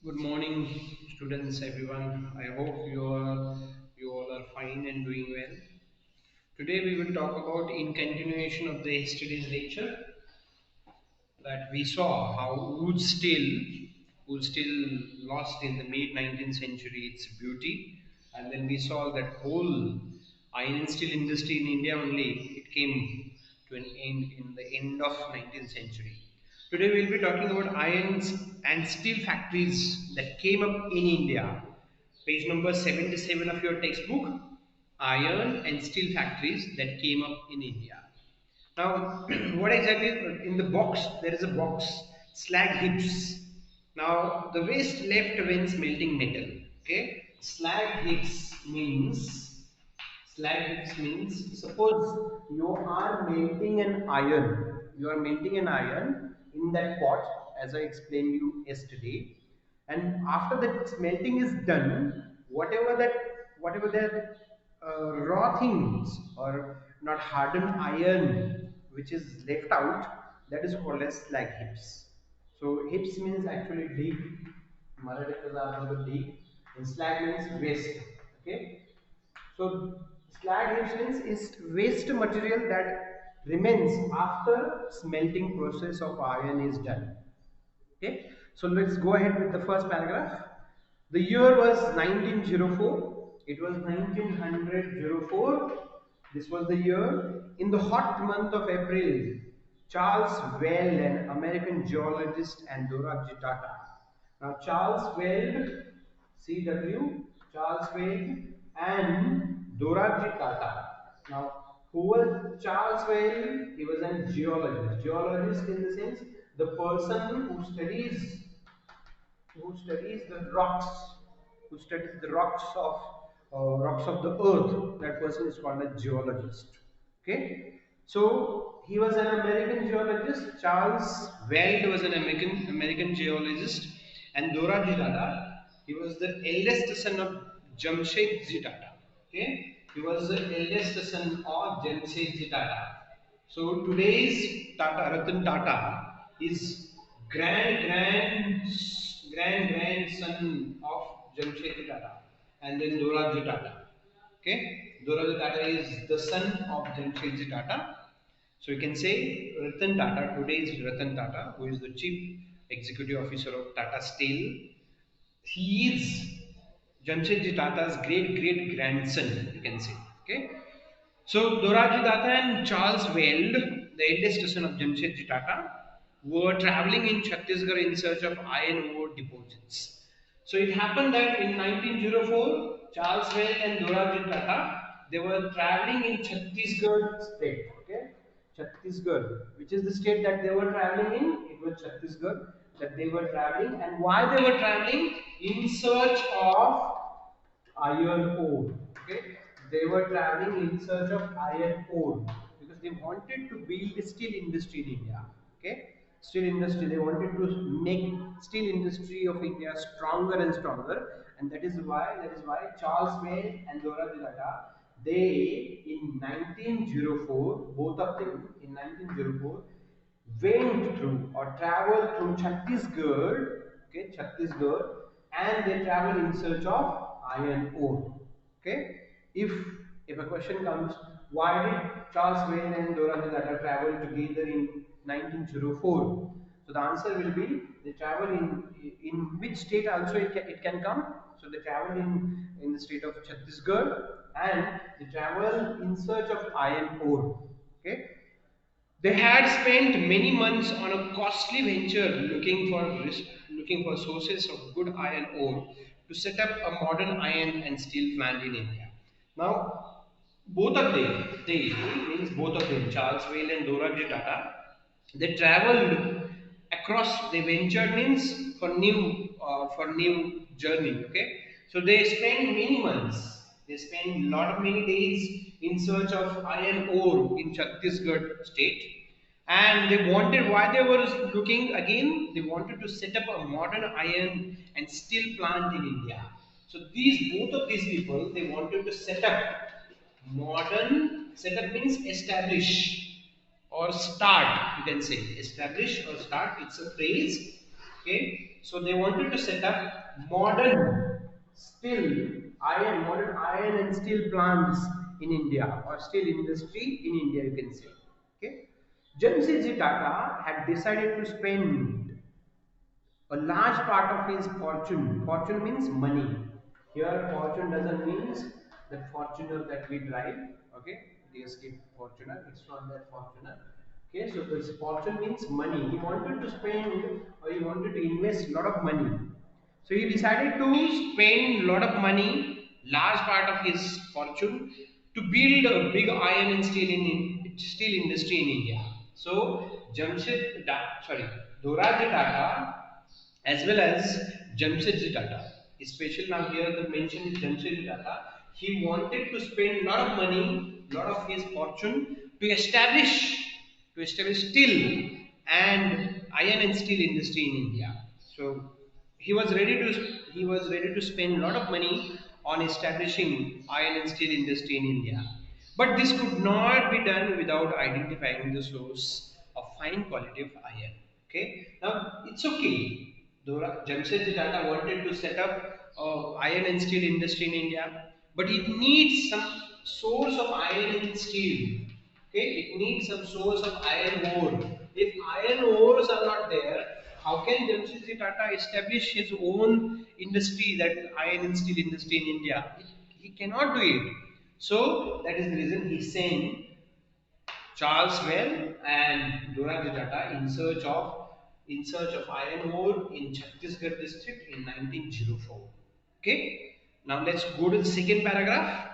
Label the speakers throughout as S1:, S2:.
S1: Good morning, students, everyone. I hope you all are fine and doing well. Today we will talk about, in continuation of the yesterday's lecture, that we saw how wood steel lost in the mid 19th century its beauty, and then we saw that whole iron and steel industry in India only it came to an end in the end of 19th century. Today we will be talking about irons and steel factories that came up in India. Page number 77 of your textbook, iron and steel factories that came up in India. Now, what exactly in the box? There is a box, slag heaps. Now, the waste left when smelting metal. Okay, slag heaps means suppose you are melting an iron. You are melting an iron in that pot, as I explained you yesterday, and after that smelting is done, whatever that raw things or not hardened iron which is left out, that is called as slag heaps. So heaps means actually deep. Marathi is deep, and slag means waste. Okay, so slag heaps means is waste material that remains after smelting process of iron is done. Okay, so let's go ahead with the first paragraph. The year was 1904. It was 1904. This was the year. In the hot month of April, Charles Weld, an American geologist, and Dorabji Tata. Now, Charles Weld, CW, Charles Weld, and Dorabji Tata. Now, who was Charles Weld? He was a geologist. Geologist in the sense the person who studies the rocks, who studies the rocks of the earth. That person is called a geologist. Okay, so he was an American geologist. Charles Weld was an American geologist, and Dorabji Tata, he was the eldest son of Jamshedji Tata. Okay, he was the eldest son of Jamshedji Tata. So today's Ratan Tata is grand grand grandson of Jamshedji Tata, and then Dorabji Tata. Okay, Dorabji Tata is the son of Jamshedji Tata. So you can say Ratan Tata, today is Ratan Tata, who is the chief executive officer of Tata Steel. He is Jamshedji Tata's great great grandson, you can say. Okay, so Dorabji Tata and Charles Weld, the eldest son of Jamshedji Tata, were traveling in Chhattisgarh in search of iron ore deposits. So it happened that in 1904, Charles Weld and Dorabji Tata, they were traveling in Chhattisgarh state. Okay, Chhattisgarh, which is the state that they were traveling in. It was Chhattisgarh that they were traveling, and why they were traveling? In search of iron ore. Okay, they were traveling in search of iron ore because they wanted to build a steel industry in India. Okay, steel industry. They wanted to make steel industry of India stronger and stronger, and that is why Charles Weld and Dorabji Tata, they in 1904, both of them in 1904 went through or traveled through Chhattisgarh, okay, Chhattisgarh, and they travel in search of iron ore. Okay, if a question comes, why did Charles Wayne and Dorothy Tata travel together in 1904? So the answer will be they travel in which state also it can come. So they travel in the state of Chhattisgarh, and they travel in search of iron ore. Okay, they had spent many months on a costly venture looking for sources of good iron ore to set up a modern iron and steel plant in India. Now, both of them, Charles Whale and Dorabji Tata, they traveled across. They ventured means for new journey. Okay, so they spent many months. They spent a lot of many days in search of iron ore in Chhattisgarh state, and they wanted, why they were looking again, they wanted to set up a modern iron and steel plant in India. So these both of these people, they wanted to set up modern. Set up means establish or start, you can say establish or start, it's a phrase. Okay, so they wanted to set up modern modern iron and steel plants in India, or steel industry in India, you can say. Okay, Jamshedji Tata had decided to spend a large part of his fortune. Fortune means money. Here, fortune doesn't means that Fortuner that we drive. Okay, DSK Fortuner. It's not that Fortuner. Okay, so this fortune means money. He wanted to spend, or he wanted to invest a lot of money. So he decided to spend a lot of money, large part of his fortune, to build a big iron and steel industry in India. So Doraj Tata as well as Jamshedji Tata. Especially now here the mention is Jamshedji Tata. He wanted to spend a lot of money, lot of his fortune to establish steel and iron and steel industry in India. So he was ready to spend a lot of money on establishing iron and steel industry in India. But this could not be done without identifying the source of fine quality of iron. Okay, now it's okay. Jamshedji Tata wanted to set up iron and steel industry in India, but it needs some source of iron and steel. Okay, it needs some source of iron ore. If iron ores are not there, how can Jamshedji Tata establish his own industry, that iron and steel industry in India? He cannot do it. So that is the reason he sent Charles Well and Doraj Tata in search of iron ore in Chhattisgarh district in 1904. Okay. Now let's go to the second paragraph.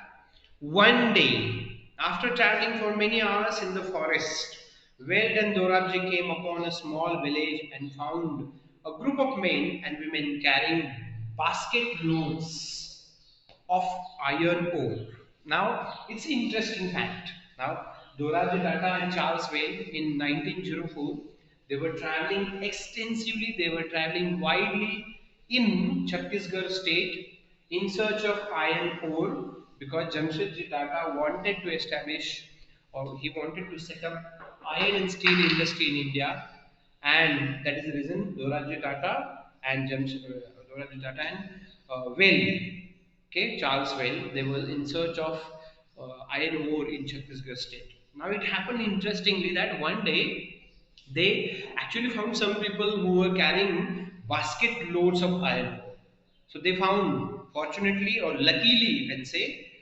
S1: One day, after traveling for many hours in the forest, Weld and Dorabji came upon a small village and found a group of men and women carrying basket loads of iron ore. Now, it's interesting fact. Now, Dorabji Tata and Charles Wayne in 1904, they were traveling extensively, they were traveling widely in Chhattisgarh state in search of iron ore, because Jamshedji Tata wanted to establish, or he wanted to set up iron and steel industry in India, and that is the reason Dorabji Tata and Dorabji Tata and Wayne, okay, Charles Well, they were in search of iron ore in Chhattisgarh state. Now it happened interestingly that one day they actually found some people who were carrying basket loads of iron ore. So they found, fortunately or luckily you can say,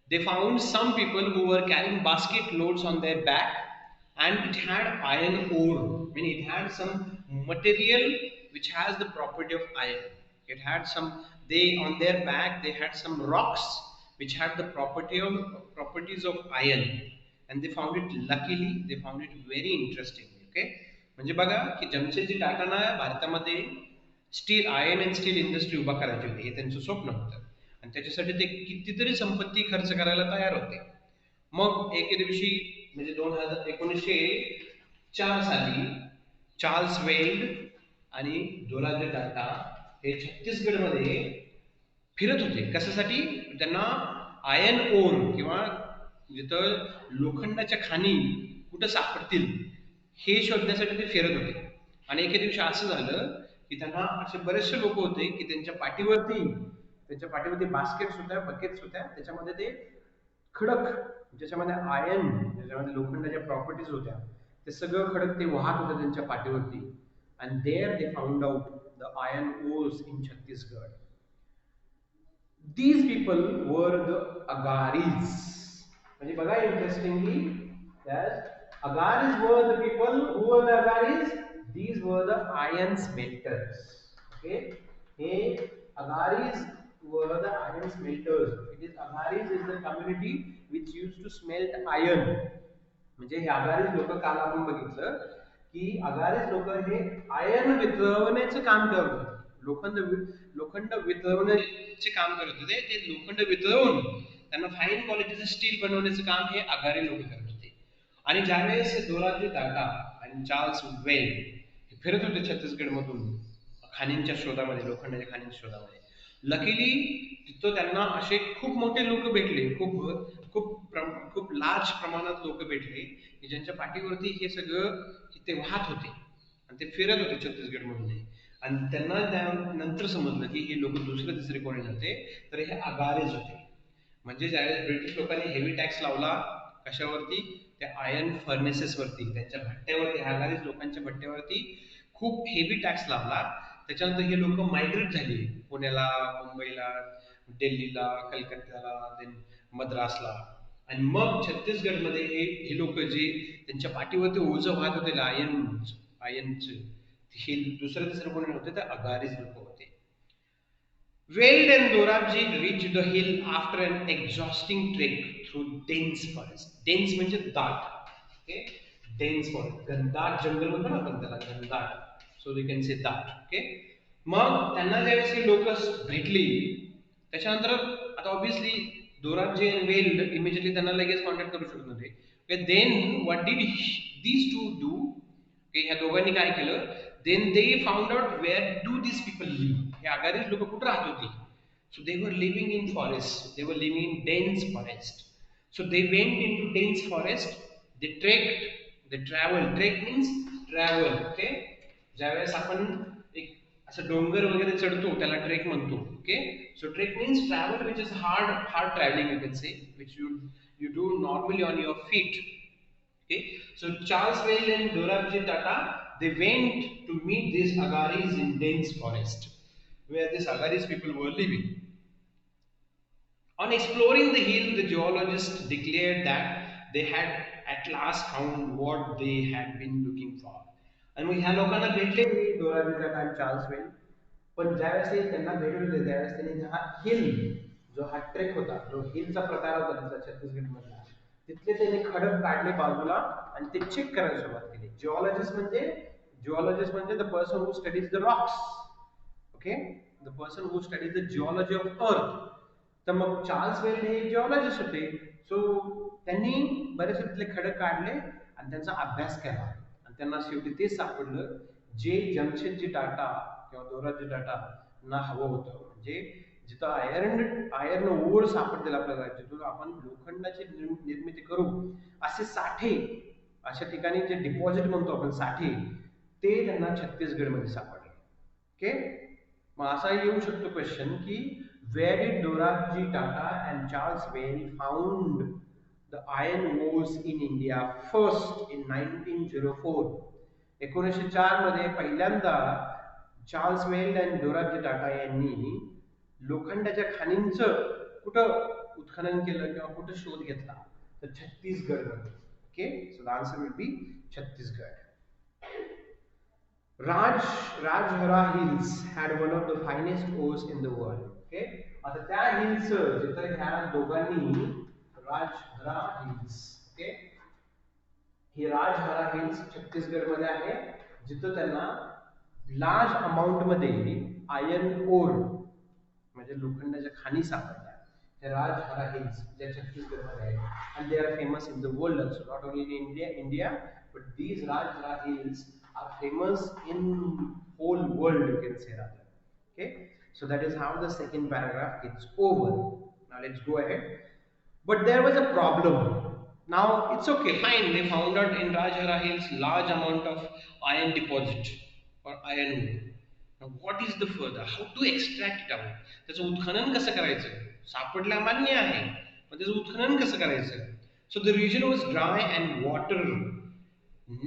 S1: they found some people who were carrying basket loads on their back, and it had iron ore. I mean, it had some material which has the property of iron. It had some, they on their back they had some rocks which had the properties of iron, and they found it, luckily they found it very interesting. Okay, म्हणजे बघा की जमशेदजी टाटांना भारतामध्ये steel iron and still industry उभा करायची होती, हे त्यांचं स्वप्न होतं, आणि त्याच्यासाठी ते कितीतरी संपत्ती खर्च करायला तयार होते. मग एके दिवशी म्हणजे 1904 साली चार्ल्स वेल्ड आणि दोराबजी टाटा हे छत्तीसगडमध्ये फिरत होते. कशासाठी? त्यांना आयर्न ओर किंवा जिथं लोखंडाच्या खाणी कुठं सापडतील हे शोधण्यासाठी ते फिरत होते. आणि एके दिवशी असं झालं की त्यांना असे बरेचसे लोक होते की त्यांच्या पाठीवरती बास्केट्स होत्या, बकेट्स होत्या, त्याच्यामध्ये ते खडक, ज्याच्यामध्ये आयर्न, ज्याच्यामध्ये लोखंडाच्या प्रॉपर्टीज होत्या, ते सगळं खडक ते वाहत होते त्यांच्या पाठीवरती. and there they found out the iron ores in Chhattisgarh. These people were the Agaris. म्हणजे बघा interestingly that Agaris were the people. Who were the Agaris? These were the iron smelters. Okay, hey, Agaris were the iron smelters. It is Agaris is the community which used to smelt iron. म्हणजे हे अगारीज लोक काल आपण बघितलं की अगारीज लोक हे iron वितळवण्याचं काम करत होते. लोखंड वितळवण्याचे काम करत होते. ते लोखंड वितळवून त्यांना फाईन क्वालिटीचं स्टील बनवण्याचं काम हे अगारी लोक करत होते. आणि ज्यावेळेस दोराबजी टाटा आणि चार्ल्स वेल हे फिरत होते छत्तीसगड मधून खाणींच्या शोधामध्ये, लोखंडाच्या खाणींच्या शोधामध्ये, लकीली तिथं त्यांना असे खूप मोठे लोक भेटले, खूप लार्ज प्रमाणात लोक भेटले की ज्यांच्या पाठीवरती हे सगळं ते वाहत होते आणि ते फिरत होते छत्तीसगड मधून. आणि त्यांना त्यानंतर समजलं की हे लोक दुसरे तिसरे कोणी नव्हते, तर हे अगारीज होते. म्हणजे ज्यावेळेस ब्रिटिश लोकांनी हेवी टॅक्स लावला कशावरती, त्या आयर्न फर्नेसेसवरती, त्यांच्या भट्ट्यावरती, अगारीज लोकांच्या भट्ट्यावरती खूप हेवी टॅक्स लावला. त्याच्यानंतर हे लोक मायग्रेट झाली पुण्याला, मुंबईला, दिल्लीला, कलकत्त्याला, देन मद्रासला. आणि मग छत्तीसगडमध्ये हे लोक जे त्यांच्या पाठीवरती ओझं वाहत होते आयर्नचे, हे दुसरे तिसरे कोणी नव्हते, तर अगारीज लोक होते. Weld and Dorabji reached the hill after an exhausting trek through dense forest. Dense म्हणजे दाट. Okay? Dense forest. घनदाट जंगल म्हणतो ना आपण त्याला, घनदाट. So we can say that. Okay? मग त्यांना ज्यावेळेस ही लोक भेटली, त्याच्यानंतर आता ऑब्विसली दोराबजी आणि वेल्ड इमिजिएटली त्यांना लगेच कॉन्टॅक्ट करू शकत नव्हते. Then what did these two do, की ह्या दोघांनी काय केलं, then they found out where do this people live. हे अगारीज लोक कुठं राहत होती. So they were living in forest, they were living in dense forest. So they went in to dense forest, they trekked, they travel. Trek means travel. Okay, ज्यावेळेस आपण एक असं डोंगर वगैरे चढतो त्याला ट्रेक म्हणतो. Okay, so trek means travel which is hard travelling, you can say, which you do normally on your feet. Okay, so Charles Weld and Dorabji Tata, they went to meet these Agaris in dense forest, where these Agaris people were living. On exploring the hill, the geologists declared that they had at last found what they had been looking for. आणि मग ह्या लोकांना भेटले डोराबजी टाटा आणि Charles वेल. पण ज्यावेळेस त्यांना भेटले त्यावेळेस त्यांनी हा हिल, जो हा ट्रेक होता, जो हिलचा प्रकार होता त्यांचा छत्तीसगड मधला, तिथले त्यांनी खडक काढले बाजूला आणि ते चेक करायला सुरुवात केली. जिओलॉजिस्ट म्हणजे the person who studies the Roxx. Okay, the person who studies the geology of earth. तर मग चार्ल्स वेल्ड हे जिओलॉजिस्ट होते. सो त्यांनी बरेचसे तिथले खडक काढले आणि त्यांचा अभ्यास केला आणि त्यांना शेवटी तेच सापडलं जे जमशेदजी टाटा किंवा दोराबजी टाटा ना हवं होतं. म्हणजे जिथं आयर्न ओर सापडतील आपल्याला, जिथून आपण लोखंडाची निर्मिती करू असे साठे, अशा ठिकाणी जे डिपॉझिट म्हणतो आपण साठे, ते त्यांना छत्तीसगडमध्ये सापडले. ओके, मग असा येऊ शकतो क्वेश्चन की where did Dorabji Tata and Charles Weld found the iron ores in India first in 1904. 1904 मध्ये पहिल्यांदा चार्ल्स वेल्ड आणि दोराबजी टाटा यांनी लोखंडाच्या खाणींचं कुठं उत्खनन केलं किंवा कुठं शोध घेतला, तर छत्तीसगड मध्ये. Okay, so the answer will be Chhattisgarh. Rajhara Hills had one of the finest ores in the world. Okay, आता त्या हिल्स जिथं ह्या दोघांनी, राजहरा हिल्स, ओके, ही राजहरा हिल्स छत्तीसगड मध्ये आहे, जिथं त्यांना लार्ज अमाउंट मध्ये आयर्न ओर म्हणजे लोखंडाच्या खाणी सापडल्या. हे राजहरा हिल्स ज्या छत्तीसगड मध्ये आहेत, and they are famous in the world also, not only in India, but these Rajhara hills are famous in whole world, you can say rather. Okay, so that is how the second paragraph gets over. Now let's go ahead. But there was a problem. Now it's okay, fine, they found out in Rajhara hills large amount of iron deposit or iron ore. Now what is the further, how to extract it out? त्याचं उत्खनन कसं करायचं? सापडला मान्य आहे, पण त्याचं उत्खनन कसं करायचं? So the region was dry and water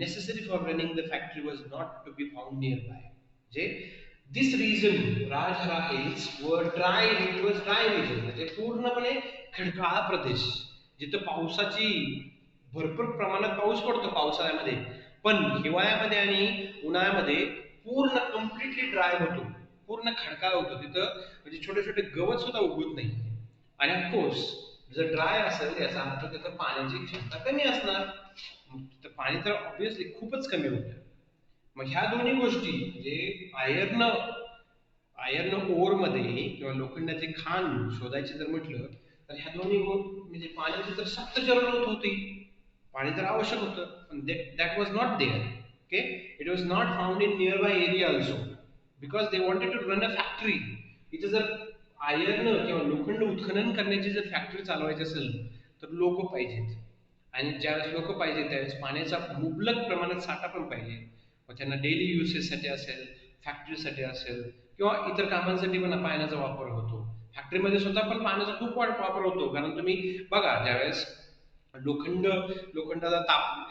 S1: necessary for running the factory was not to be found nearby. This region, Rajhara hills, were dry. It was dry region, म्हणजे पूर्णपणे खडकाळ प्रदेश, जिथं पावसाची भरपूर प्रमाणात पाऊस पडतो पावसाळ्यामध्ये, पण हिवाळ्यामध्ये आणि उन्हाळ्यामध्ये पूर्ण कम्प्लिटली ड्राय होतो, पूर्ण खडकाळ होतो. तिथं म्हणजे छोटे छोटे गवत सुद्धा उगवत नाही. आणि ऑफकोर्स जर ड्राय असेल याचा अर्थ तिथं पाण्याची क्षमता कमी असणार, तर पाणी तर ऑब्विसली खूपच कमी होतं. मग ह्या दोन्ही गोष्टी म्हणजे आयर्न ओर मध्ये किंवा लोखंडाचे खाण शोधायचे जर म्हटलं, तर ह्या दोन्ही म्हणजे पाण्याची तर सक्त जरूरत होती, पाणी तर आवश्यक होतं, पण that was not there. Okay, it was not found in nearby area also, because they wanted to run a factory. इथं जर आयर्न किंवा लोखंड उत्खनन करण्याची जर फॅक्टरी चालवायची असेल तर लोक पाहिजेत, आणि ज्यावेळेस लोक पाहिजे त्यावेळेस पाण्याचा मुबलक प्रमाणात साठा पण पाहिजे. मग त्यांना डेली युसेससाठी असेल, फॅक्टरीसाठी असेल किंवा इतर कामांसाठी पण पाण्याचा वापर होतो. फॅक्टरीमध्ये सुद्धा पण पाण्याचा खूप वापर होतो, कारण तुम्ही बघा ज्यावेळेस लोखंड लोखंडाला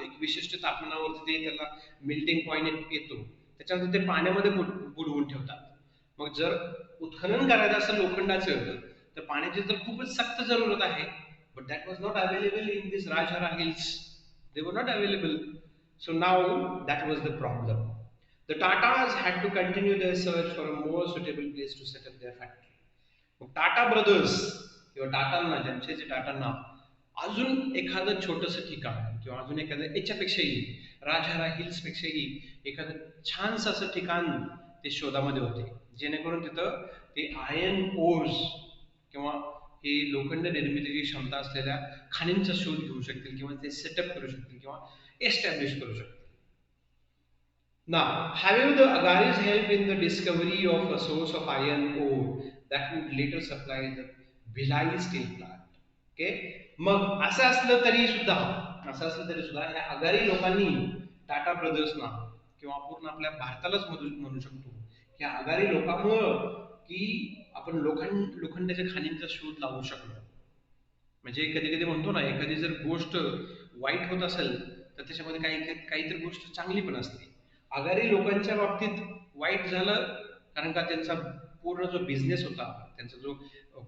S1: एक विशिष्ट तापमानावरती त्याला मेल्टिंग पॉईंट येतो, त्याच्यानंतर ते पाण्यामध्ये बुडवून ठेवतात. मग जर उत्खनन करायचं असेल लोखंडाचं तर पाण्याची तर खूपच सक्त जरूरत आहे. But that was not available in this Rajhara hills. They were not available. So now that was the problem. The Tatas had to continue their search for a more suitable place to set up their factory. मग Tata brothers किंवा टाटांना, जमशेदजी टाटांना अजून एखादं छोटंसं ठिकाण किंवा अजून एखादं याच्यापेक्षाही Rajhara hills पेक्षाही एखादं छानसं असं ठिकाण ते शोधामध्ये होते, जेणेकरून तिथं ते आयर्न ओर्स किंवा हे लोखंड निर्मितीची क्षमता असलेल्या खाणींचा शोध घेऊ शकतील किंवा ते सेटअप करू शकतील किंवा एस्टॅब्लिश करू शकतील. Now, however, the Agaris helped in the discovery of a source of iron ore that would later supply the Bhilai steel plant. Okay? मग असं असलं तरी सुद्धा ह्या अगारी लोकांनी टाटा ब्रदर्सना किंवा पूर्ण आपल्या भारतालाच म्हणू शकतो की अगारी लोकांमुळं की आपण लोखंडाच्या खाणींचा शोध लावू शकलो. म्हणजे कधी कधी म्हणतो ना, एखादी जर गोष्ट वाईट होत असेल तर त्याच्यामध्ये काहीतरी गोष्ट चांगली पण असते. अगारी लोकांच्या बाबतीत वाईट झालं कारण का त्यांचा पूर्ण जो बिझनेस होता, त्यांचा जो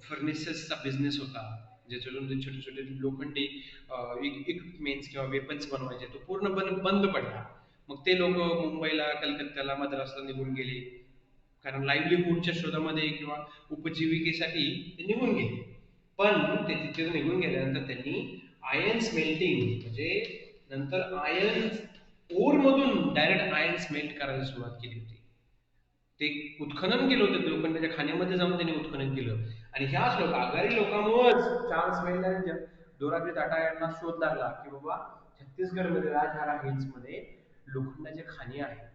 S1: फर्निचर्सचा बिझनेस होता, ज्याच्यातून ते छोटे छोटे लोखंडी इक्विपमेंट्स किंवा वेपन्स बनवायचे, तो पूर्ण बंद पडला. मग ते लोक मुंबईला, कलकत्त्याला, मद्रासला निघून गेले, कारण लाईव्हलीहूडच्या शोधामध्ये किंवा उपजीविकेसाठी ते निघून गेले. पण ते तिथे निघून गेल्यानंतर त्यांनी आयर्न स्मेल्टिंग म्हणजे नंतर आयर्न ओर मधून डायरेक्ट आयर्न स्मेल्ट करायला सुरुवात केली होती. ते उत्खनन केलं होतं, लोखंडाच्या खाण्यामध्ये जाऊन त्यांनी उत्खनन केलं. आणि ह्याच आगारी लोकांमुळेच चार्ल्स वेल आणि दोराबजी टाटा यांना शोध लागला की बाबा छत्तीसगडमध्ये राजहारा हिल्स मध्ये लोखंडाच्या खाणी आहेत.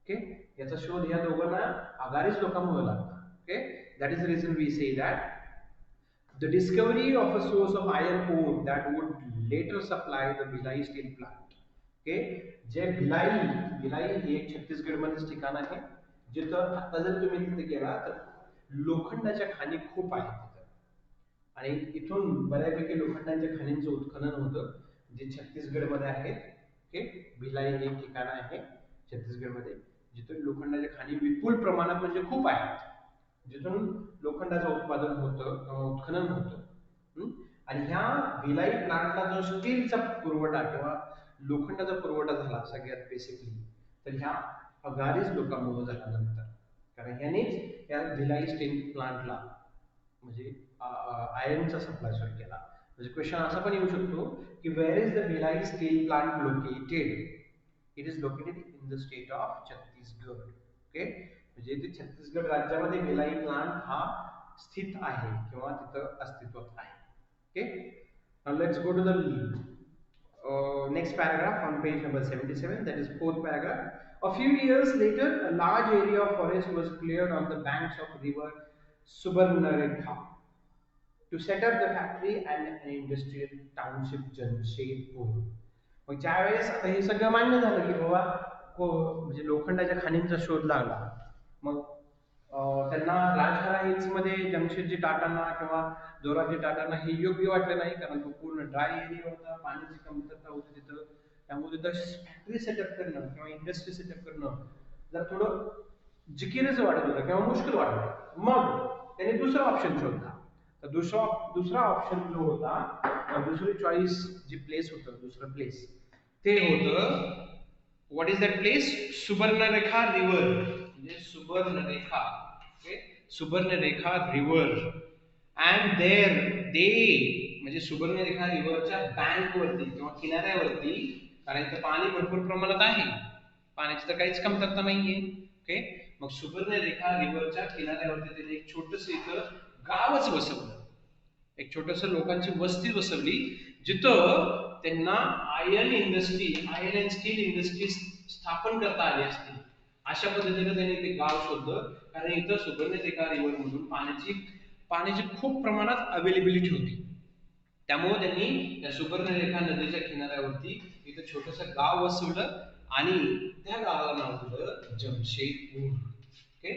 S1: ओके, याचा शोध या दोघांना अगारीच लोकांमुळे लागला. Okay, that is the reason we say that the discovery of a source of iron ore that would later supply the Bhilai steel plant. Okay, जे भिलाई हे एक छत्तीसगडमध्येच ठिकाण आहे जिथं आता जर तुम्ही तिथे गेला तर लोखंडाच्या खाणी खूप आहेत तिथं, आणि इथून बऱ्यापैकी लोखंडाच्या खाणींचं उत्खनन होतं जे छत्तीसगडमध्ये आहेत. ओके, भिलाई हे एक ठिकाण आहे छत्तीसगडमध्ये जिथून लोखंडाच्या खाणी विपुल प्रमाणात म्हणजे खूप आहेत, जिथून लोखंडाचं उत्पादन होतं किंवा उत्खनन होतं. आणि ह्या भिलाई प्लांटला जो स्टीलचा पुरवठा किंवा लोखंडाचा पुरवठा झाला सगळ्यात बेसिकली, तर ह्या अगारीज लोकांमुळे झाला नंतर, कारण ह्यानेच या भिलाई स्टील प्लांटला म्हणजे आयर्नचा सप्लाय सुरू केला. म्हणजे क्वेश्चन असा पण येऊ शकतो की where is the Bhilai steel plant located? It is located in the state of Chhattisgarh. Okay, म्हणजे ते छत्तीसगड राज्यामध्ये भिलाई प्लांट हा स्थित आहे किंवा तिथं अस्तित्वात आहे. Okay, now let's go to the next paragraph on page number 77, that is fourth paragraph. A few years later, a large area of forest was cleared on the banks of river Subarnarekha to set up the factory and an industrial township Jamshedpur. मग ज्यावेळेस आता हे सगळं मान्य झालं की बाबा म्हणजे लोखंडाच्या खाणींचा शोध लागला, मग त्यांना राजहरा हिल्स मध्ये जमशेदजी टाटांना किंवा दोराबजी टाटांना हे योग्य वाटलं नाही, कारण तो पूर्ण ड्राय एरिया होता, पाण्याची कमतरता होती तिथं. त्यामुळे तिथं फॅक्टरी सेटअप करणं किंवा इंडस्ट्री सेटअप करणं जर थोडं जिकिरीचं वाटत होतं किंवा मुश्किल वाटलं. मग त्याने दुसरा ऑप्शन शोधला. तर दुसरा ऑप्शन जो होता, दुसरी चॉईस जी प्लेस होतं, दुसरं प्लेस ते होतं, what is that place? Suvarnarekha river, म्हणजे Suvarnarekha. Okay, Suvarnarekha river. And there they म्हणजे सुवर्णरेखा रिव्हरच्या बँक वरती किंवा किनाऱ्यावरती, कारण इथं पाणी भरपूर प्रमाणात आहे, पाण्याची तर काहीच कमतरता नाहीये. ओके, मग सुवर्णरेखा रिव्हरच्या किनाऱ्यावरती त्यांनी एक छोटस इथं गावच बसवलं, एक छोटस लोकांची वस्ती बसवली, जिथं त्यांना iron industry, iron and still industry स्थापन करता आली असती. अशा पद्धतीने त्यांनी ते गाव शोधलं, कारण इथं सुवर्णरेखा रिव्हर मधून पाण्याची खूप प्रमाणात अवेलेबिलिटी होती. त्यामुळे त्यांनी त्या सुवर्णरेखा नदीच्या किनाऱ्यावरती इथं छोटस गाव वसवलं आणि त्या गावाला नाव दिलं जमशेदपूर. ओके,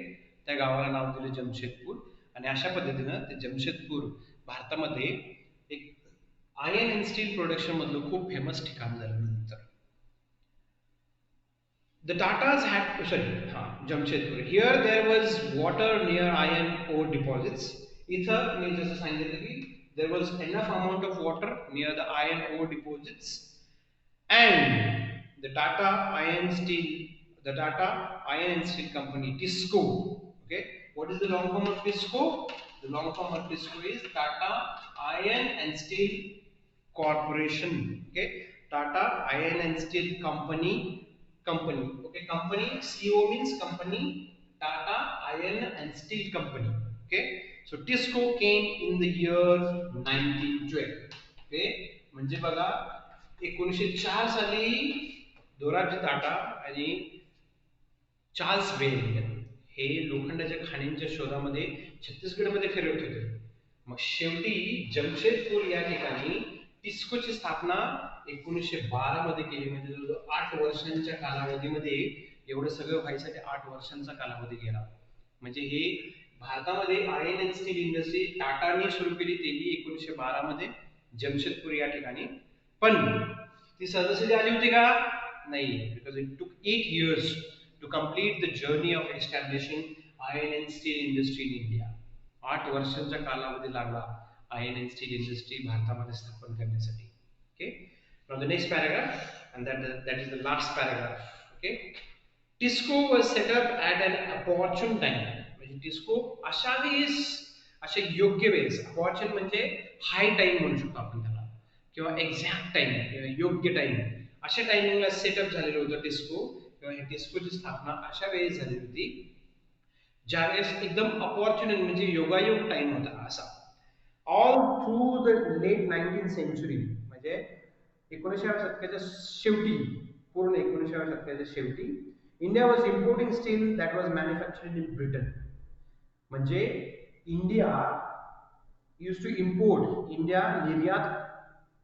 S1: त्या गावाला नाव दिलं जमशेदपूर. आणि अशा पद्धतीनं ते जमशेदपूर भारतामध्ये एक आयर्न अँड स्टील प्रोडक्शन मधलं खूप फेमस ठिकाण झालं नंतर. The Tatas had, sorry, Jamshedpur. Here there was water near iron ore deposits. इथं मी जसं सांगितलं की there was enough amount of water near the iron ore deposits, and the Tata Iron and Steel Company, TISCO. Okay, what is the long form of TISCO? The long form of TISCO is Tata Iron and Steel Corporation. Okay, Tata Iron and Steel Company. Okay, company, CO means company, Tata Iron and Steel Company. Okay, so TISCO came in the year 1912. Okay, म्हणजे बघा 1904 साली दोराबजी टाटा आणि Charles bell हे लोखंडाच्या खाणींच्या शोधामध्ये छत्तीसगडमध्ये फिरत होते. मग शेवटी जमशेदपूर या ठिकाणी टिस्कोची स्थापना 1912 मध्ये केली. म्हणजे जवळजवळ 8 वर्षांच्या कालावधीमध्ये एवढं सगळं व्हायसाठी 8 वर्षांचा कालावधी गेला. म्हणजे हे भारतामध्ये आयर्न अँड स्टील इंडस्ट्री टाटाने सुरू केली तेही 1912 मध्ये जमशेदपूर या ठिकाणी. पण ती सहजासहजी आली होती का? नाही, because it took 8 years to complete the journey of establishing iron and steel industry in India. 8 वर्षांचा कालावधी लागला आयर्न अँड स्टील इंडस्ट्री भारतामध्ये स्थापन करण्यासाठी. Okay, from the next paragraph, and that is the last paragraph. Okay, TISCO was set up at an opportune time. म्हणजे टिस्को अशा वेळेस, अशा योग्य वेळेस, opportune म्हणजे हाय टाइम म्हणू शकतो आपण त्याला, किंवा एक्झॅक्ट टाइम किंवा योग्य टाइम, अशा टाइमिंगला सेटअप झालेलं होतं टिस्को. किंवा हे टिस्कोची स्थापना अशा वेळेस झाली होती ज्यावेळेस एकदम अपॉर्च्युनिटी म्हणजे योगायोग टाइम होता असा. All through the late 19th century, म्हणजे 19व्या शतकाच्या शेवटी, पूर्ण 19व्या शतकाच्या शेवटी, India was importing steel that was manufactured in Britain. म्हणजे India use to import, India निर्यात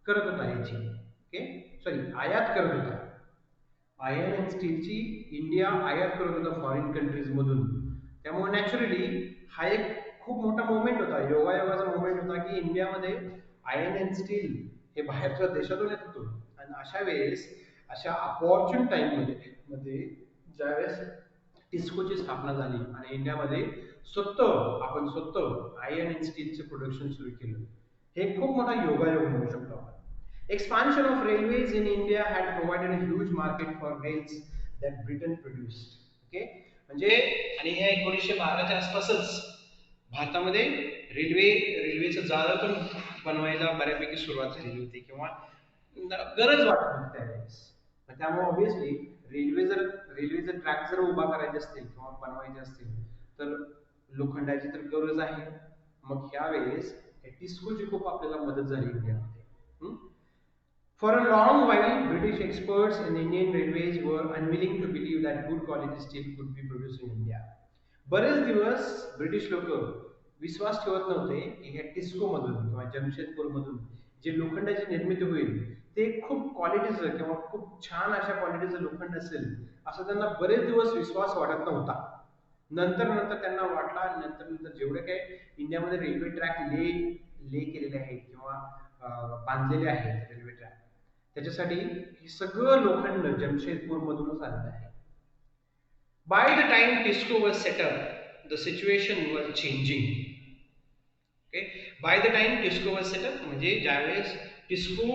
S1: करत होता याची. ओके, सॉरी, आयात करत होता. आयर्न अँड स्टीलची इंडिया आयात करत होता फॉरेन कंट्रीज मधून. त्यामुळे नॅचरली हा एक खूप मोठा मोमेंट होता, योगायोगाचा मोमेंट होता की इंडियामध्ये आयर्न अँड स्टील हे बाहेरच्या देशातून येत होतं. आणि अशा वेळेस, अशा अपॉर्च्युन टाइम मध्ये ज्यावेळेस टिस्कोची स्थापना झाली आणि इंडियामध्ये आपण स्वतः आयर्न अँड स्टीलचे प्रोडक्शन सुरू केलं, हे खूप मोठा योगायोग म्हणू शकतो आपण. Expansion of railways in India had provided a huge market for rails that Britain produced. Okay, म्हणजे आणि ह्या 1912च्या आसपासच भारतामध्ये रेल्वेचं जाळं पण बनवायला बऱ्यापैकी सुरुवात झालेली होती, किंवा गरज वाटत होती त्यावेळेस. त्यामुळे ऑब्विसली रेल्वेचे ट्रॅक जर उभा करायचे असतील किंवा बनवायचे असतील तर लोखंडाची तर गरज आहे. मग ह्यावेळेस टिस्कोची खूप आपल्याला मदत झाली इंडियामध्ये. For a long while, British experts in Indian Railways were unwilling to believe that good quality steel could be produced in India. बरेच दिवस ब्रिटिश लोक विश्वास ठेवत नव्हते की ह्या टिस्को मधून किंवा जमशेदपूर मधून जे लोखंडाची निर्मिती होईल ते खूप क्वालिटीचं किंवा खूप छान अशा क्वालिटीचं लोखंड असेल असं त्यांना बरेच दिवस विश्वास वाटत नव्हता. नंतर त्यांना वाटला. नंतर जेवढे काही इंडियामध्ये रेल्वे ट्रॅक ले केलेले आहेत किंवा बांधलेले आहेत रेल्वे ट्रॅक, त्याच्यासाठी हे सगळं लोखंड जमशेदपूर मधूनच आलेलं आहे. By the time TISCO was setup the situation was changing. Okay, by the time TISCO was setup म्हणजे ज्यावेळेस टिस्को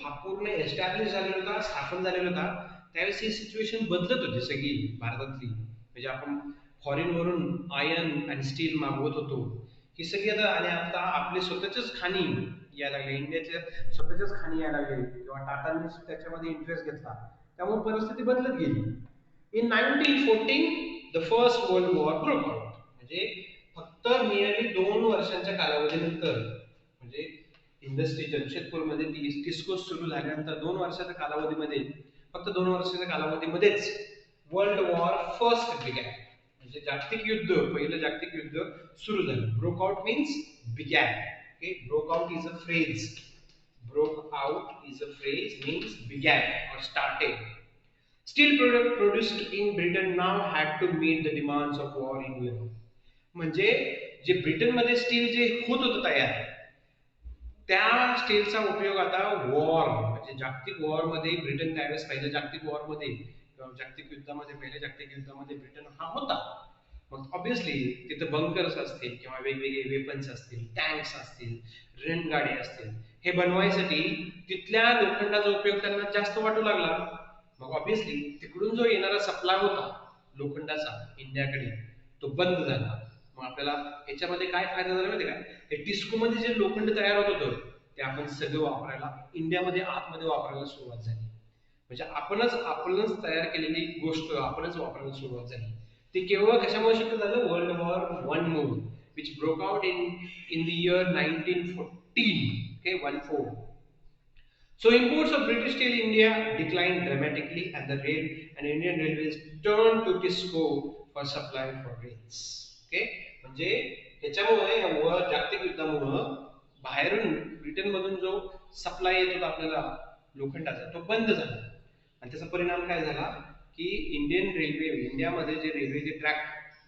S1: हा पूर्ण एस्टॅब्लिश झालेला होता, स्थापन झालेला होता, त्यावेळेस ही सिच्युएशन बदलत होती सगळी भारतातली. म्हणजे आपण फॉरेन वरून आयर्न आणि स्टील मागवत होतो, ही सगळी आता आपले स्वतःच्याच खाणी यायला लागले, इंडियाच्या स्वतःच्याच खाणी यायला लागले, किंवा टाटांनी त्याच्यामध्ये इंटरेस्ट घेतला, त्यामुळे परिस्थिती बदलत गेली. In 1914 the First World war broke out. म्हणजे फक्त नियरली 2 वर्षांच्या कालावधीनंतर, म्हणजे इंडस्ट्री जमशेदपूरमध्ये टिस्को सुरू झाल्यानंतर 2 वर्षाच्या कालावधीमध्ये, फक्त 2 वर्षाच्या कालावधीमध्येच वर्ल्ड वॉर फर्स्ट बिगॅन. म्हणजे जागतिक युद्ध, पहिलं जागतिक युद्ध सुरू झालं. Broke out means begin. Okay, broke out is a phrase. Broke out is a phrase, means began or started. Steel product produced in Britain now had to meet the demands of war in Europe. म्हणजे जे ब्रिटनमध्ये steel जे होत होतं तयार, त्या स्टीलचा उपयोग आता वॉर म्हणजे जागतिक वॉरमध्ये ब्रिटन त्यावेळेस पहिल्या जागतिक वॉरमध्ये जागतिक युद्धामध्ये पहिल्या जागतिक युद्धामध्ये ब्रिटन हा होता. मग ऑब्विसली तिथं बंकर्स असतील किंवा वेगवेगळे वेपन्स असतील, टँक्स असतील, रणगाडी असतील, हे बनवायसाठी तिथल्या लोखंडाचा उपयोग त्यांना जास्त वाटू लागला. मग ऑब्विसली तिकडून जो येणारा सप्लाय होता लोखंडाचा इंडियाकडे तो बंद झाला. मग आपल्याला याच्यामध्ये काय फायदा झाला माहिती का? हे टिस्कोमध्ये जे लोखंड तयार होत होतं ते आपण सगळं वापरायला इंडियामध्ये आतमध्ये वापरायला सुरुवात झाली. म्हणजे आपणच तयार केलेली गोष्ट आपणच वापरायला सुरुवात झाली. ते केवळ कशामुळे शक्य झालं? World war one move which broke out in the year 1914. Okay, 14. So imports of British steel India declined dramatically, and the rail and Indian railways turned to Tisco for supply for rails. Okay, म्हणजे त्याच्यामुळे जागतिक युद्धामुळे बाहेरून ब्रिटनमधून जो supply येत होता आपल्याला लोखंडाचा तो बंद झाला. आणि त्याचा परिणाम काय झाला की इंडियन रेल्वे इंडियामध्ये जे रेल्वेचे ट्रॅक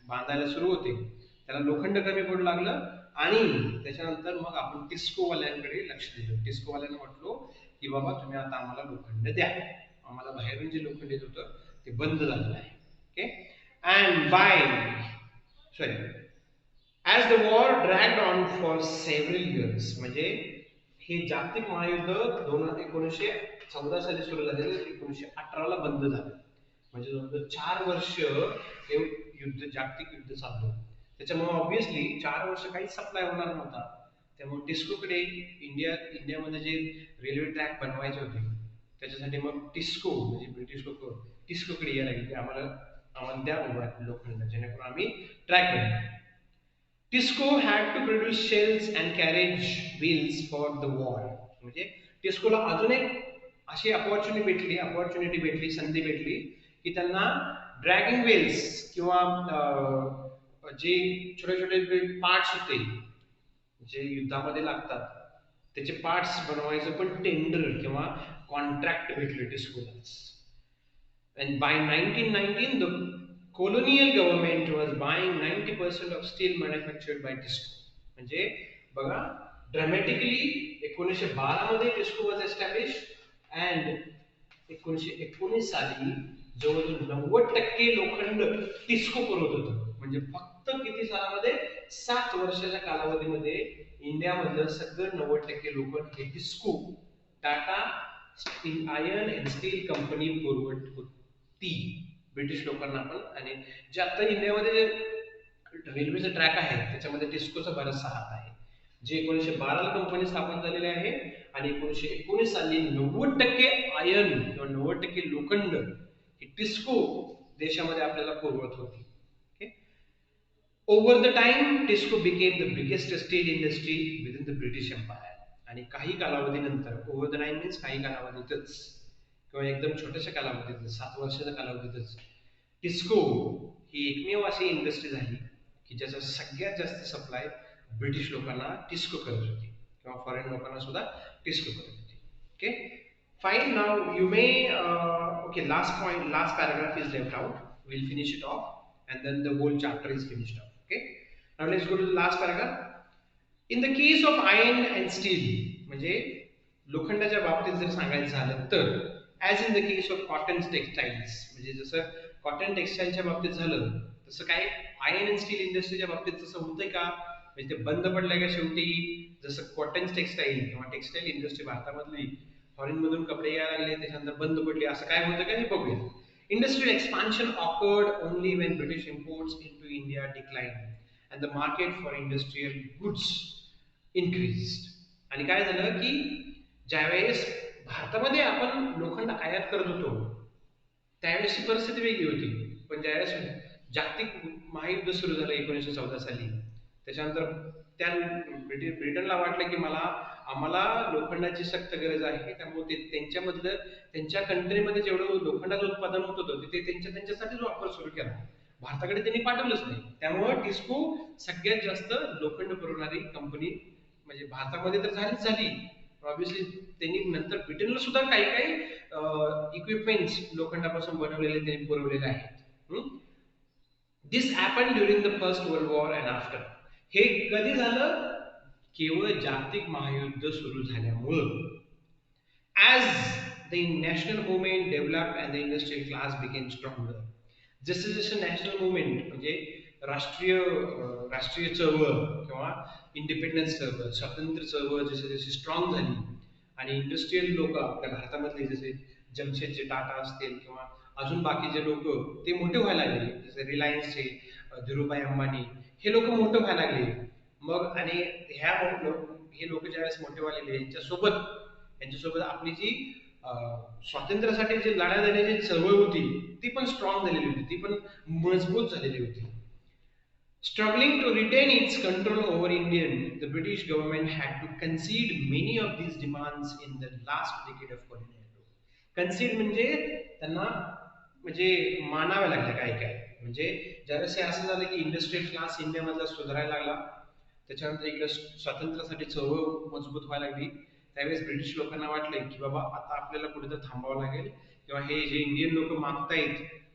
S1: बांधायला सुरू होते त्याला लोखंड कमी पडू लागलं. आणि त्याच्यानंतर मग आपण टिस्कोवाल्यांकडे लक्ष दिलं. टिस्कोवाल्यांना म्हटलो की बाबा तुम्ही आता आम्हाला लोखंड द्या. आम्हाला बाहेरून जे लोखंड येत होतं ते बंद झालेलं आहे. Okay, and sorry as the war dragged on for several years. म्हणजे हे जागतिक महायुद्ध 1914 साली सुरू झालेलं, 1918ला बंद झालं. म्हणजे जवळजवळ 4 वर्ष हे युद्ध जागतिक युद्ध चाललं. त्याच्यामुळे ऑब्विसली 4 वर्ष काहीच सप्लाय होणार नव्हता. त्यामुळे टिस्कोकडे इंडियामध्ये जे रेल्वे ट्रॅक बनवायचे होते त्याच्यासाठी मग टिस्को म्हणजे ब्रिटिश लोक टिस्कोकडे यायला लागले. आम्हाला द्या लोखंड जेणेकरून आम्ही ट्रॅक बनवू. TISCO had to produce shells and carriage wheels for the war. म्हणजे टिस्कोला अजून एक अशी अपॉर्च्युनिटी भेटली, संधी भेटली की त्यांना ड्रॅगिंग व्हील्स किंवा जे छोटे छोटे पार्ट्स होते जे युद्धामध्ये लागतात त्याचे पार्ट्स बनवायचं पण टेंडर किंवा कॉन्ट्रॅक्ट भेटले टिस्कोला. And by 1919, the colonial government was buying 90% of steel manufactured by Tisco. म्हणजे बघा ड्रॅमॅटिकली 1912 मध्ये टिस्को वॉज एस्टॅब्लिश अँड 1919 साली जवळजवळ 90% लोखंड टिस्को पुरवत होतं. म्हणजे फक्त किती सालामध्ये 7 वर्षाच्या कालावधीमध्ये इंडियामधलं सगळं 90% लोखंड हे TISCO Tata iron and still company पुरवत होती ब्रिटिश लोकांना पण. आणि जे आता इंडियामध्ये जे रेल्वेचा ट्रॅक आहे त्याच्यामध्ये टिस्कोचा बराचसा हात आहे. जे 1912 ला कंपनी स्थापन झालेली आहे आणि 1919 साली 90% आयर्न किंवा 90% लोखंड हे टिस्को देशामध्ये आपल्याला पुरवत होती. Over the time TISCO became the biggest steel industry within the British empire. आणि काही कालावधीनंतर ओव्हर द टाइम मीन्स काही कालावधीतच किंवा एकदम छोट्याशा कालावधीत 7 वर्षाच्या कालावधीतच टिस्को ही एकमेव अशी इंडस्ट्री झाली की ज्याचा सगळ्यात जास्त सप्लाय ब्रिटिश लोकांना टिस्को करत होती किंवा फॉरेन लोकांना सुद्धा टिस्को करत होती. Okay fine. Now you may okay last paragraph is left out. Will finish it of and then the whole chapter is finished off. Okay, now let's go to the last paragraph. In the case of iron and steel म्हणजे लोखंडाच्या बाबतीत जर सांगायचं झालं तर as in the case of cotton textiles म्हणजे जसं cotton टेक्सटाईलच्या बाबतीत झालं तसं काय आयर्न अँड स्टील इंडस्ट्रीच्या बाबतीत तसं होतंय का? म्हणजे ते बंद पडलंय का शेवटी? जसं कॉटन टेक्सटाईल किंवा टेक्सटाईल इंडस्ट्री भारतामधली फॉरेन मधून कपडे यायला लागले त्याच्यानंतर बंद पडले असं काय होतं का हे बघूया. Industrial expansion occurred only when British imports into India declined and the market for industrial goods increased. आणि काय झालं की ज्यावेळेस भारतामध्ये आपण लोखंड आयात करत होतो त्यावेळेसची परिस्थिती वेगळी होती. पण ज्यावेळेस जागतिक महायुद्ध सुरू झालं 1914 साली त्याच्यानंतर त्या ब्रिटनला वाटलं की आम्हाला लोखंडाची सक्त गरज आहे. त्यामुळे त्यांच्यामधलं त्यांच्या कंट्रीमध्ये जेवढं लोखंडाचं उत्पादन होत होतं ते त्यांच्यासाठीच वापर सुरू केला. भारताकडे त्यांनी पाठवलंच नाही. त्यामुळे टिस्को सगळ्यात जास्त लोखंड पुरवणारी कंपनी म्हणजे भारतामध्ये तर झाली ऑब्वियसली त्यांनी नंतर ब्रिटनला सुद्धा काही काही इक्विपमेंट्स लोखंडापासून बनवलेले त्यांनी पुरवलेले आहेत. This happen during the First World War and after. हे कधी झालं? केवळ जागतिक महायुद्ध सुरू झाल्यामुळं. As the national movement developed and the industrial class became stronger. जसं जसं नॅशनल मुवमेंट म्हणजे राष्ट्रीय चळवळ किंवा इंडिपेंडन्स चळवळ, स्वातंत्र्य चळवळ जसे जशी स्ट्रॉंग झाली आणि इंडस्ट्रीयल लोक आपल्या भारतामधले जसे जमशेदचे टाटा असतील किंवा अजून बाकीचे लोक ते मोठे व्हायला लागले, जसे रिलायन्सचे धीरूभाई अंबानी, हे लोक मोठे व्हायला लागले. मग आणि हे लोक ज्यावेळेस मोठे व्हायला यांच्यासोबत आपली जी स्वातंत्र्यासाठी जी लढा देण्याची चळवळ होती ती पण स्ट्रॉंग झालेली होती, ती पण मजबूत झालेली होती. Struggling to retain its control over Indian, the British government had to concede many of these demands in the last decade of colonial rule. Concede म्हणजे त्यांना म्हणजे मानावे लागले काय काय. म्हणजे ज्यावेळेस हे असं झालं की इंडस्ट्रियल क्लास इंडियामधला सुधारायला लागला, त्याच्यानंतर इकडे स्वातंत्र्यासाठी चळवळ मजबूत व्हायला लागली, त्यावेळेस ब्रिटिश लोकांना वाटले की बाबा आता आपल्याला कुठेतरी थांबावं लागेल किंवा हे जे इंडियन लोक मागतायत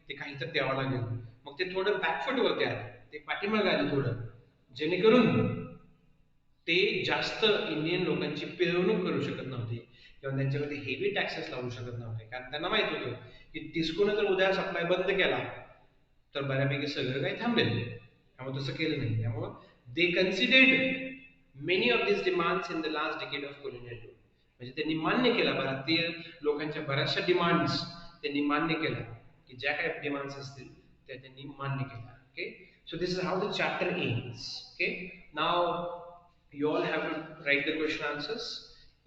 S1: ते काहीतरी द्यावं लागेल. मग ते थोडं बॅकफुटवरती आले, ते पाठीमागे आले थोडं, जेणेकरून ते जास्त इंडियन लोकांची पिळवणूक करू शकत नव्हते किंवा त्यांच्यामध्ये हेवी टॅक्सेस लावू शकत नव्हते. कारण त्यांना माहित होतं की टिस्कोनं जर उद्या सप्लाय बंद केला तर बऱ्यापैकी सगळं काही थांबेल. त्यामुळे तसं केलं नाही. त्यामुळे they considered many of this demands in the last decade of colonial rule. म्हणजे त्यांनी मान्य केला, भारतीय लोकांच्या बऱ्याचशा डिमांड्स त्यांनी मान्य केल्या, की ज्या काही डिमांड्स असतील त्या त्यांनी मान्य केल्या. Okay, so this is how the chapter ends. Okay, now you all have to write the question answers.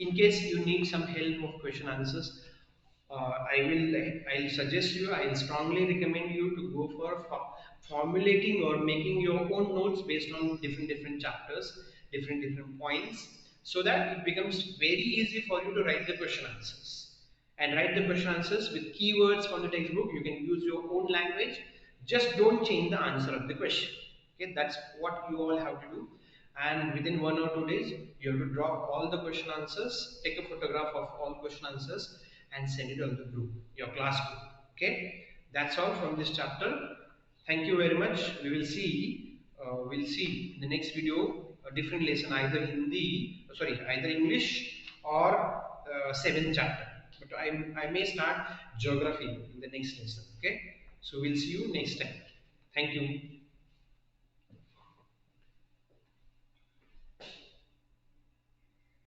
S1: In case you need some help of question answers, I'll suggest you, I'll strongly recommend you to go for formulating or making your own notes based on different chapters, different points, so that it becomes very easy for you to write the question answers. And write the question answers with keywords from the textbook. You can use your own language. Just don't change the answer of the question. Okay, that's what you all have to do. And within 1 or 2 days, you have to drop all the question answers, take a photograph of all question answers, and send it on the group, your class group. Okay, that's all from this chapter. Thank you very much. We'll see in the next video a different lesson, either either English or 7th chapter. But I may start geography in the next lesson. Okay, so we'll see you next time. Thank you.